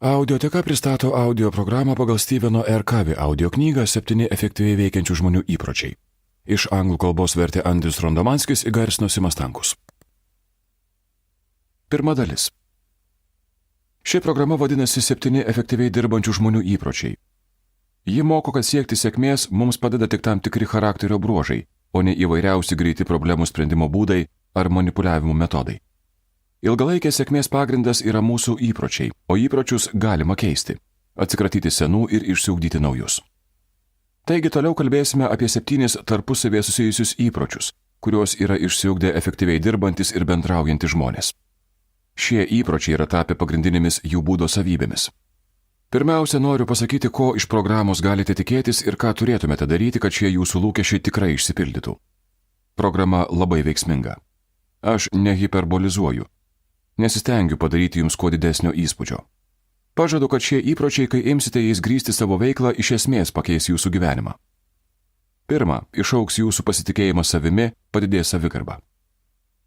Audioteka pristato audio programą pagal Stepheno R. Covey audio knygą 7 efektyviai veikiančių žmonių įpročiai. Iš anglų kalbos vertė Andrius Rondomanskis, įgarsino Simas Stankus. Pirma dalis. Ši programa vadinasi 7 efektyviai dirbančių žmonių įpročiai. Ji moko, kad siekti sėkmės mums padeda tik tam tikri charakterio bruožai, o ne įvairiausi greiti problemų sprendimo būdai ar manipuliavimo metodai. Ilgalaikės sėkmės pagrindas yra mūsų įpročiai, o įpročius galima keisti, atsikratyti senų ir išsiugdyti naujus. Taigi toliau kalbėsime apie 7 tarpusavėje susijusius įpročius, kuriuos yra išsiugdę efektyviai dirbantis ir bendraujantys žmonės. Šie įpročiai yra tapę pagrindinėmis jų būdo savybėmis. Pirmiausia, noriu pasakyti, ko iš programos galite tikėtis ir ką turėtumėte daryti, kad šie jūsų lūkesčiai tikrai išsipildytų. Programa labai veiksminga. Aš nehiperbolizuoju. Nesistengiu padaryti jums kuo didesnio įspūdžio. Pažadu, kad šie įpročiai, kai imsite jais grįsti savo veiklą, iš esmės pakeis jūsų gyvenimą. Pirma, išaugs jūsų pasitikėjimas savimi, padidės savigarba.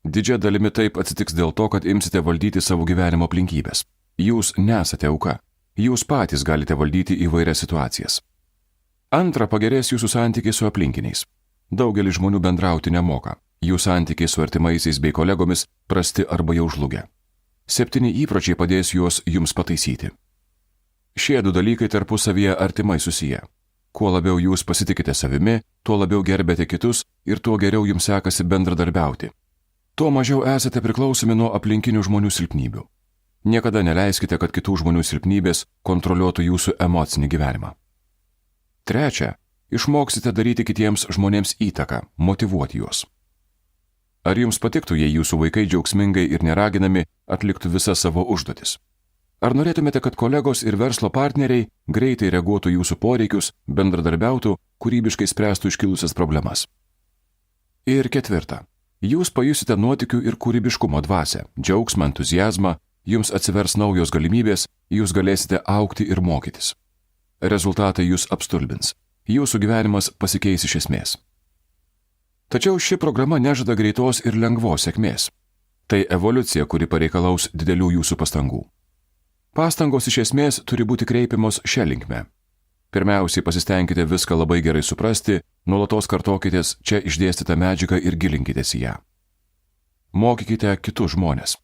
Didžia dalimi taip atsitiks dėl to, kad imsite valdyti savo gyvenimo aplinkybės. Jūs nesate auka. Jūs patys galite valdyti įvairias situacijas. Antra, pagerės jūsų santykiai su aplinkiniais. Daugelis žmonių bendrauti nemoka. Jų santykiai su artimaisiais bei kolegomis prasti arba jau žlugę. 7 įpročiai padės juos jums pataisyti. Šie 2 dalykai tarpusavyje artimai susiję. Kuo labiau jūs pasitikite savimi, tuo labiau gerbėte kitus ir tuo geriau jums sekasi bendradarbiauti. Tuo mažiau esate priklausomi nuo aplinkinių žmonių silpnybių. Niekada neleiskite, kad kitų žmonių silpnybės kontroliuotų jūsų emocinį gyvenimą. Trečia, išmoksite daryti kitiems žmonėms įtaką, motyvuoti juos. Ar jums patiktų, jei jūsų vaikai džiaugsmingai ir neraginami atliktų visas savo užduotis? Ar norėtumėte, kad kolegos ir verslo partneriai greitai reaguotų jūsų poreikius, bendradarbiautų, kūrybiškai spręstų iškilusias problemas? Ir ketvirta, jūs pajusite nuotykių ir kūrybiškumo dvasią, džiaugsmą, entuziazmą, jums atsivers naujos galimybės, jūs galėsite augti ir mokytis. Rezultatai jūs apstulbins. Jūsų gyvenimas pasikeis iš esmės. Tačiau ši programa nežada greitos ir lengvos sėkmės. Tai evoliucija, kuri pareikalaus didelių jūsų pastangų. Pastangos iš esmės turi būti kreipiamos šia linkme. Pirmiausiai pasistengkite viską labai gerai suprasti, nuolatos kartokitės čia išdėstytą medžiagą ir gilinkitės į ją. Mokykite kitus žmones.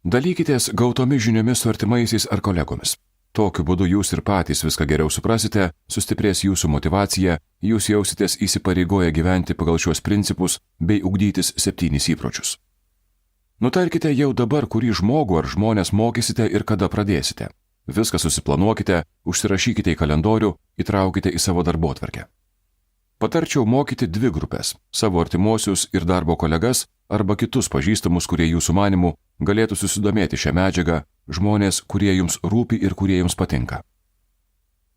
Dalykitės gautomis žiniomis su artimaisiais ar kolegomis. Tokiu būdu jūs ir patys viską geriau suprasite, sustiprės jūsų motyvacija, jūs jausitės įsipareigoję gyventi pagal šiuos principus bei ugdytis 7 įpročius. Nutarkite jau dabar, kurį žmogų ar žmonės mokysite ir kada pradėsite. Viską susiplanuokite, užsirašykite į kalendorių, įtraukite į savo darbotvarkę. Patarčiau mokyti 2 grupės – savo artimuosius ir darbo kolegas arba kitus pažįstamus, kurie jūsų manimų galėtų susidomėti šią medžiagą, žmonės, kurie jums rūpi ir kurie jums patinka.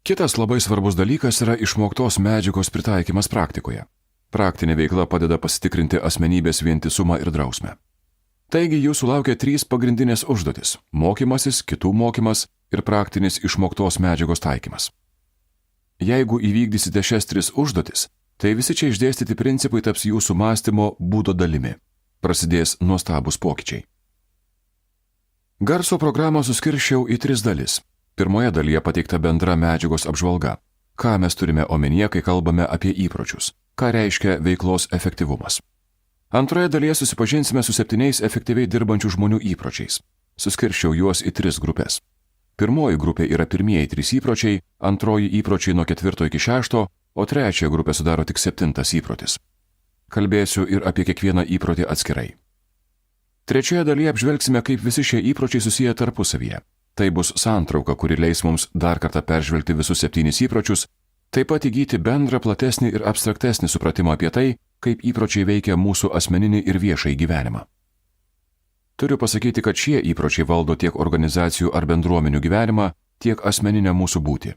Kitas labai svarbus dalykas yra išmoktos medžiagos pritaikymas praktikoje. Praktinė veikla padeda pasitikrinti asmenybės vientisumą ir drausmę. Taigi jūsų laukia 3 pagrindinės užduotis – mokymasis, kitų mokymas ir praktinis išmoktos medžiagos taikymas. Jeigu įvykdysite šias 3 užduotis, tai visi čia išdėstyti principai taps jūsų mąstymo būdo dalimi. Prasidės nuostabūs pokyčiai. Garso programą suskirsčiau į 3 dalis. Pirmoje dalyje pateikta bendra medžiagos apžvalga. Ką mes turime omenyje, kai kalbame apie įpročius? Ką reiškia veiklos efektyvumas? Antroje dalyje susipažinsime su 7 efektyviai dirbančių žmonių įpročiais. Suskirsčiau juos į 3 grupės. Pirmoji grupė yra pirmieji 3 įpročiai, antroji įpročiai nuo 4 iki 6, o trečiąją grupę sudaro tik 7 įprotis. Kalbėsiu ir apie kiekvieną įprotį atskirai. Trečioje dalyje apžvelgsime, kaip visi šie įpročiai susiję tarpusavyje. Tai bus santrauka, kuri leis mums dar kartą peržvelgti visus 7 įpročius, taip pat įgyti bendrą, platesnį ir abstraktesnį supratimą apie tai, kaip įpročiai veikia mūsų asmeninį ir viešąjį gyvenimą. Turiu pasakyti, kad šie įpročiai valdo tiek organizacijų ar bendruomenių gyvenimą, tiek asmeninę mūsų būtį.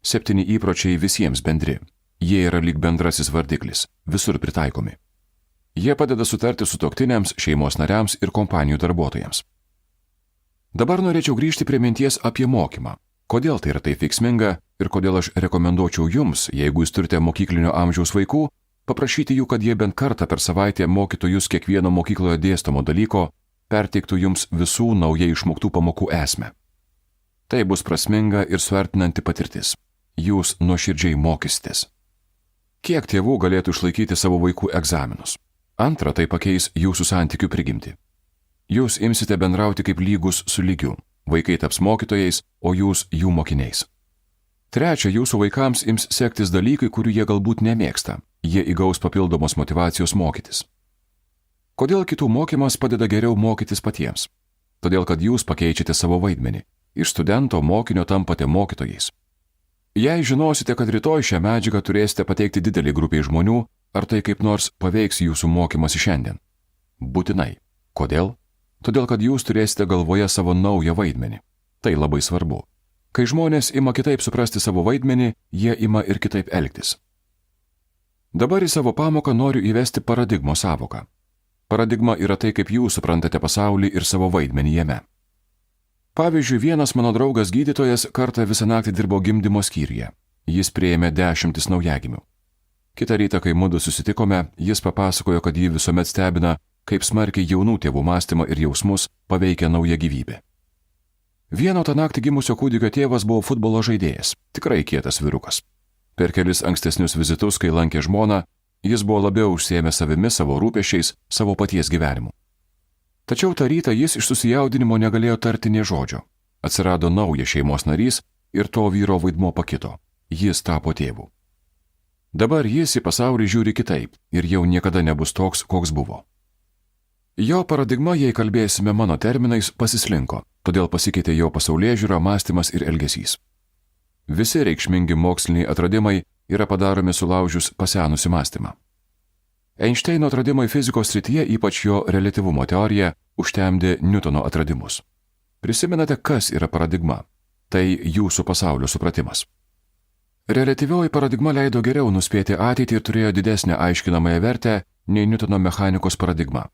7 įpročiai visiems bendri. Jie yra lyg bendrasis vardiklis, visur pritaikomi. Jie padeda sutarti sutuoktiniams, šeimos nariams ir kompanijų darbuotojams. Dabar norėčiau grįžti prie minties apie mokymą. Kodėl tai yra taip veiksminga ir kodėl aš rekomenduočiau jums, jeigu jūs turite mokyklinio amžiaus vaikų, paprašyti jų, kad jie bent kartą per savaitę mokytų jūs kiekvieno mokykloje dėstomo dalyko, perteiktų jums visų naujai išmoktų pamokų esmę. Tai bus prasminga ir suartinanti patirtis. Jūs nuoširdžiai mokysitės. Kiek tėvų galėtų išlaikyti savo vaikų egzaminus? Antra, tai pakeis jūsų santykių prigimtį. Jūs imsite bendrauti kaip lygus su lygiu. Vaikai taps mokytojais, o jūs jų mokiniais. Trečia, jūsų vaikams ims sektis dalykai, kurių jie galbūt nemėgsta. Jie įgaus papildomos motyvacijos mokytis. Kodėl kitų mokymas padeda geriau mokytis patiems? Todėl, kad jūs pakeičiate savo vaidmenį. Iš studento mokinio tampate mokytojais. Jei žinosite, kad rytoj šią medžiagą turėsite pateikti didelį grupiai žmonių, ar tai kaip nors paveiks jūsų mokymasi šiandien? Būtinai. Kodėl? Todėl, kad jūs turėsite galvoje savo naują vaidmenį. Tai labai svarbu. Kai žmonės ima kitaip suprasti savo vaidmenį, jie ima ir kitaip elgtis. Dabar į savo pamoką noriu įvesti paradigmos sąvoką. Paradigma yra tai, kaip jūs suprantate pasaulį ir savo vaidmenį jame. Pavyzdžiui, vienas mano draugas gydytojas kartą visą naktį dirbo gimdymo skyriuje. Jis priėmė 10 naujagimių. Kitą rytą, kai mudu susitikome, jis papasakojo, kad jį visuomet stebina, kaip smarkiai jaunų tėvų mąstymą ir jausmus paveikia nauja gyvybė. Vieno tą naktį gimusio kūdikio tėvas buvo futbolo žaidėjas, tikrai kietas vyrukas. Per kelis ankstesnius vizitus, kai lankė žmoną, jis buvo labiau užsiėmęs savimi, savo rūpesčiais, savo paties gyvenimu. Tačiau tą rytą jis iš susijaudinimo negalėjo tarti nė žodžio. Atsirado naujas šeimos narys ir to vyro vaidmuo pakito. Jis tapo tėvu. Dabar jis į pasaulį žiūri kitaip ir jau niekada nebus toks, koks buvo. Jo paradigma, jei kalbėsime mano terminais, pasislinko, todėl pasikeitė jo pasaulėžiūra, mąstymas ir elgesys. Visi reikšmingi moksliniai atradimai yra padaromi sulaužius pasenusi mąstymą. Einšteino atradimai fizikos srityje, ypač jo reliatyvumo teorija, užtemdė Niutono atradimus. Prisimenate, kas yra paradigma? Tai jūsų pasaulio supratimas. Reliatyvioji paradigma leido geriau nuspėti ateitį ir turėjo didesnę aiškinamąją vertę nei Niutono mechanikos paradigma.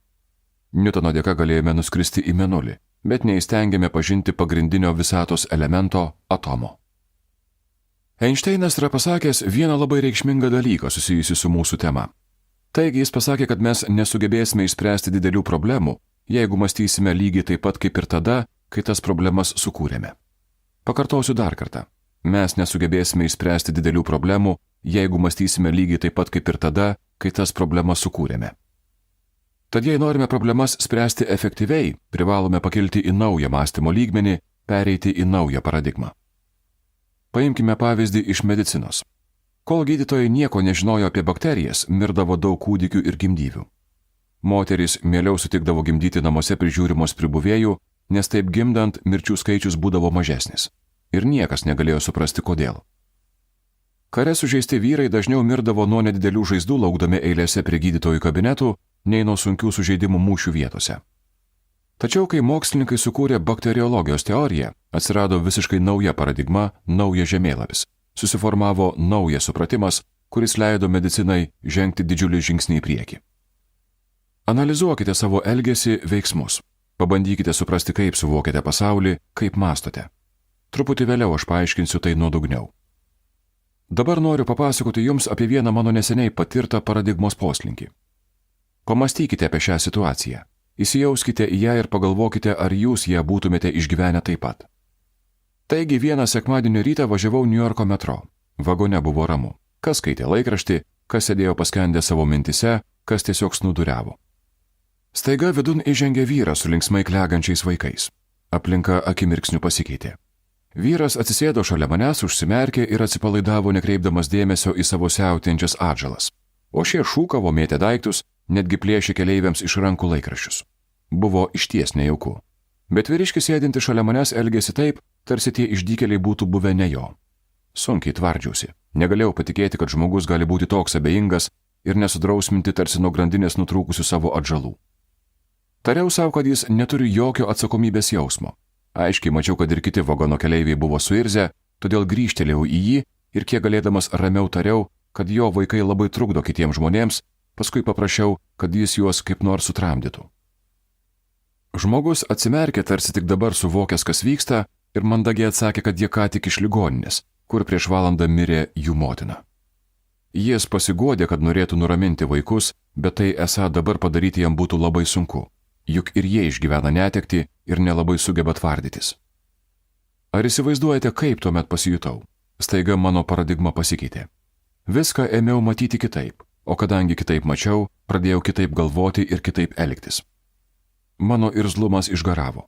Niutono dėka galėjome nuskristi į mėnulį, bet neįstengėme pažinti pagrindinio visatos elemento – atomo. Einšteinas yra pasakęs vieną labai reikšmingą dalyką susijusi su mūsų tema. Taigi jis pasakė, kad mes nesugebėsime išspręsti didelių problemų, jeigu mąstysime lygiai taip pat kaip ir tada, kai tas problemas sukūrėme. Pakartosiu dar kartą. Mes nesugebėsime išspręsti didelių problemų, jeigu mąstysime lygiai taip pat kaip ir tada, kai tas problemas sukūrėme. Tad jei norime problemas spręsti efektyviai, privalome pakilti į naują mąstymo lygmenį, pereiti į naują paradigmą. Paimkime pavyzdį iš medicinos. Kol gydytojai nieko nežinojo apie bakterijas, mirdavo daug kūdikių ir gimdyvių. Moterys mieliau sutikdavo gimdyti namuose prižiūrimos pribuvėjų, nes taip gimdant mirčių skaičius būdavo mažesnis. Ir niekas negalėjo suprasti, kodėl. Kare sužeisti vyrai dažniau mirdavo nuo nedidelių žaizdų laukdami eilėse prie gydytojų kabinetų, nei nuo sunkių sužeidimų mūšių vietose. Tačiau, kai mokslininkai sukūrė bakteriologijos teoriją, atsirado visiškai nauja paradigma, naujas žemėlapis. Susiformavo naujas supratimas, kuris leido medicinai žengti didžiulį žingsnį į priekį. Analizuokite savo elgesį, veiksmus. Pabandykite suprasti, kaip suvokiate pasaulį, kaip mąstote. Truputį vėliau aš paaiškinsiu tai nuodugniau. Dabar noriu papasakoti jums apie vieną mano neseniai patirtą paradigmos poslinkį. Pamastykite apie šią situaciją. Įsijauskite į ją ir pagalvokite, ar jūs ją būtumėte išgyvenę taip pat. Taigi vieną sekmadienio rytą važiavau Niujorko metro. Vagone buvo ramu. Kas skaitė laikraštį, kas sėdėjo paskendę savo mintise, kas tiesiog snūduriavo. Staiga vidun įžengė vyras su linksmai klegančiais vaikais. Aplinka akimirksniu pasikeitė. Vyras atsisėdo šalia manęs, užsimerkė ir atsipalaidavo, nekreipdamas dėmesio į savo siautėjančias atžalas. O šie šūkavo, mėtė daiktus, netgi plėšė keleiviams iš rankų laikraščius. Buvo išties nejauku. Bet vyriškis sėdinti šalia manęs elgėsi taip, tarsi tie išdykėliai būtų buvę ne jo. Sunkiai tvardžiausi. Negalėjau patikėti, kad žmogus gali būti toks abejingas ir nesudrausminti tarsi nuo grandinės nutrūkusių savo atžalų. Tariau savo, kad jis neturi jokio atsakomybės jausmo. Aiškiai mačiau, kad ir kiti vagono keleiviai buvo suirzę, todėl grįžtelėjau į jį ir kiek galėdamas ramiau tariau, kad jo vaikai labai trukdo kitiems žmonėms, paskui paprašiau, kad jis juos kaip nors sutramdytų. Žmogus atsimerkė, tarsi tik dabar suvokęs, kas vyksta, ir mandagiai atsakė, kad jie ką tik iš ligoninės, kur prieš valandą mirė jų motina. Jis pasiguodė, kad norėtų nuraminti vaikus, bet tai esą dabar padaryti jam būtų labai sunku, juk ir jie išgyvena netektį ir nelabai sugeba tvardytis. Ar įsivaizduojate, kaip tuomet pasijutau? Staiga mano paradigma pasikeitė. Viską ėmiau matyti kitaip, o kadangi kitaip mačiau, pradėjau kitaip galvoti ir kitaip elgtis. Mano irzlumas išgaravo.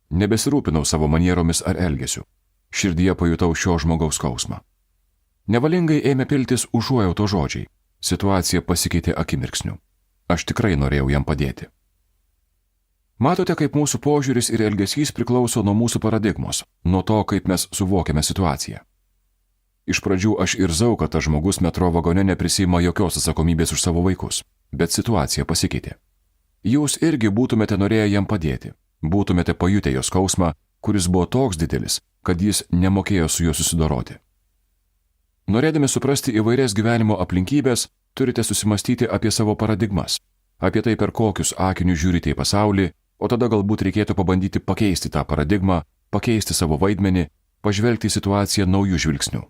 Nebesirūpinau savo manieromis ar elgesiu. Širdyje pajutau šio žmogaus skausmą. Nevalingai ėmė piltis užuojauto žodžiai. Situacija pasikeitė akimirksniu. Aš tikrai norėjau jam padėti. Matote, kaip mūsų požiūris ir elgesys priklauso nuo mūsų paradigmos, nuo to, kaip mes suvokiame situaciją. Iš pradžių aš irzau, kad tas žmogus metro vagone neprisima jokios atsakomybės už savo vaikus, bet situacija pasikeitė. Jūs irgi būtumėte norėję jam padėti, būtumėte pajutę jo skausmą, kuris buvo toks didelis, kad jis nemokėjo su juo susidoroti. Norėdami suprasti įvairias gyvenimo aplinkybės, turite susimastyti apie savo paradigmas, apie tai, per kokius akinius žiūrite į pasaulį, o tada galbūt reikėtų pabandyti pakeisti tą paradigmą, pakeisti savo vaidmenį, pažvelgti į situaciją naujų žvilgsnių.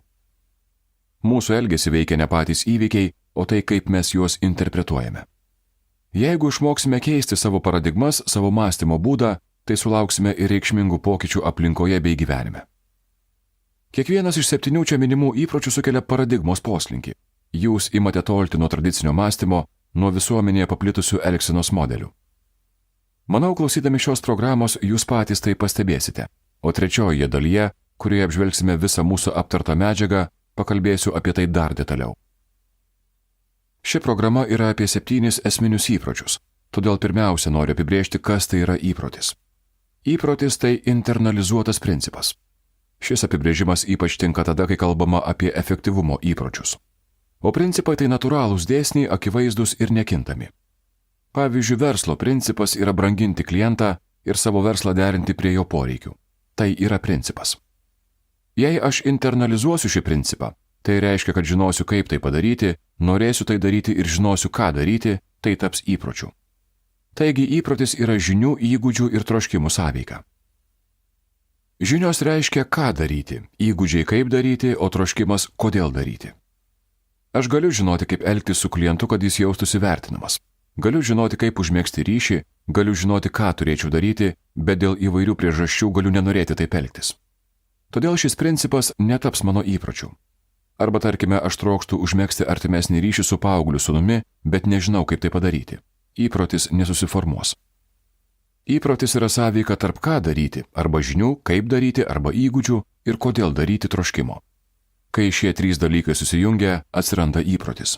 Mūsų elgesį veikia ne patys įvykiai, o tai, kaip mes juos interpretuojame. Jeigu išmoksime keisti savo paradigmas, savo mąstymo būdą, tai sulauksime ir reikšmingų pokyčių aplinkoje bei gyvenime. Kiekvienas iš 7 čia minimų įpročių sukelia paradigmos poslinkį. Jūs imate tolti nuo tradicinio mąstymo, nuo visuomenėje paplitusių elgsenos modelių. Manau, klausydami šios programos, jūs patys tai pastebėsite, o trečiojoje dalyje, kurioje apžvelgsime visą mūsų aptartą medžiagą, pakalbėsiu apie tai dar detaliau. Ši programa yra apie 7 esminius įpročius, todėl pirmiausia noriu apibrėžti, kas tai yra įprotis. Įprotis tai internalizuotas principas. Šis apibrėžimas ypač tinka tada, kai kalbama apie efektyvumo įpročius. O principai tai natūralūs dėsniai, akivaizdūs ir nekintami. Pavyzdžiui, verslo principas yra branginti klientą ir savo verslą derinti prie jo poreikių. Tai yra principas. Jei aš internalizuosiu šį principą, tai reiškia, kad žinosiu, kaip tai padaryti, norėsiu tai daryti ir žinosiu, ką daryti, tai taps įpročiu. Taigi įprotis yra žinių, įgūdžių ir troškimų sąveika. Žinios reiškia, ką daryti, įgūdžiai kaip daryti, o troškimas kodėl daryti. Aš galiu žinoti, kaip elgtis su klientu, kad jis jaustųsi vertinamas. Galiu žinoti, kaip užmegzti ryšį, galiu žinoti, ką turėčiau daryti, bet dėl įvairių priežasčių galiu nenorėti taip elgtis. Todėl šis principas netaps mano įpročiu. Arba tarkime, aš trokštu užmegzti artimesnį ryšį su paaugliu sūnumi, bet nežinau, kaip tai padaryti. Įprotis nesusiformuos. Įprotis yra sąveika tarp ką daryti, arba žinių, kaip daryti, arba įgūdžių ir kodėl daryti troškimo. Kai šie 3 dalykai susijungia, atsiranda įprotis.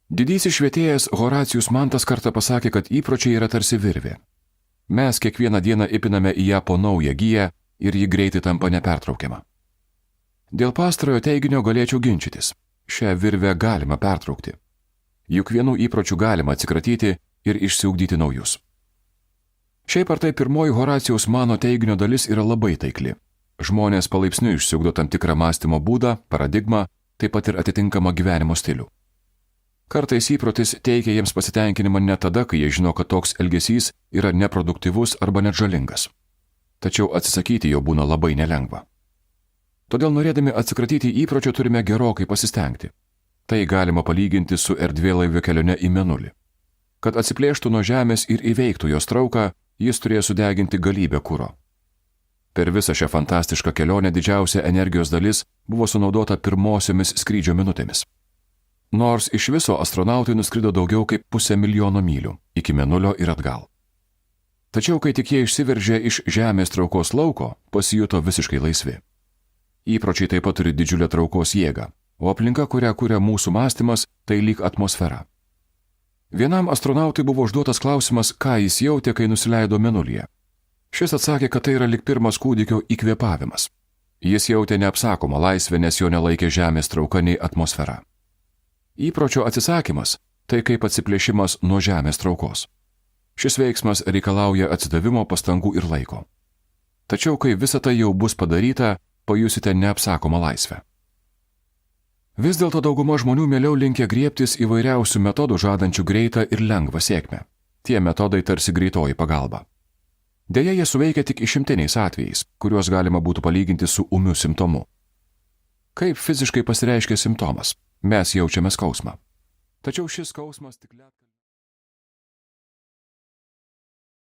Didysis švietėjas Horacijus Mantas kartą pasakė, kad įpročiai yra tarsi virvė. Mes kiekvieną dieną įpiname į ją po naują giją ir ji greitai tampa nepertraukiama. Dėl pastarojo teiginio galėčiau ginčytis. Šią virvę galima pertraukti. Juk vienų įpročių galima atsikratyti ir išsiugdyti naujus. Šiaip ar tai pirmoji Horacijaus Mano teiginio dalis yra labai taikli. Žmonės palaipsniui išsiugdo tam tikrą mąstymo būdą, paradigmą, taip pat ir atitinkamą gyvenimo stilių. Kartais įprotis teikia jiems pasitenkinimą ne tada, kai jie žino, kad toks elgesys yra neproduktyvus arba net žalingas. Tačiau atsisakyti jo būna labai nelengva. Todėl norėdami atsikratyti įpročio turime gerokai pasistengti. Tai galima palyginti su erdvėlaivio kelione į Mėnulį. Kad atsiplėštų nuo Žemės ir įveiktų jos trauką, jis turėjo sudeginti galybę kuro. Per visą šią fantastišką kelionę didžiausia energijos dalis buvo sunaudota pirmosiomis skrydžio minutėmis. Nors iš viso astronautai nuskrido daugiau kaip 500 000 mylių iki Mėnulio ir atgal. Tačiau, kai tik jie išsiveržė iš Žemės traukos lauko, pasijuto visiškai laisvi. Įpročiai taip pat turi didžiulę traukos jėgą, o aplinka, kurią kuria mūsų mąstymas, tai lyg atmosfera. Vienam astronautui buvo užduotas klausimas, ką jis jautė, kai nusileido Mėnulyje. Šis atsakė, kad tai yra lyg pirmas kūdikio įkvėpavimas. Jis jautė neapsakomą laisvę, nes jo nelaikė Žemės trauka nei atmosfera. Įpročio atsisakymas – tai kaip atsiplėšimas nuo Žemės traukos. Šis veiksmas reikalauja atsidavimo, pastangų ir laiko. Tačiau, kai visa tai jau bus padaryta, pajusite neapsakomą laisvę. Vis dėlto dauguma žmonių mieliau linkę griebtis įvairiausių metodų žadančių greitą ir lengvą sėkmę. Tie metodai tarsi greitoji pagalba. Deja, jie suveikia tik išimtiniais atvejais, kuriuos galima būtų palyginti su ūmiu simptomu. Kaip fiziškai pasireiškia simptomas? Mes jaučiame skausmą. Tačiau šis skausmas tik lieka.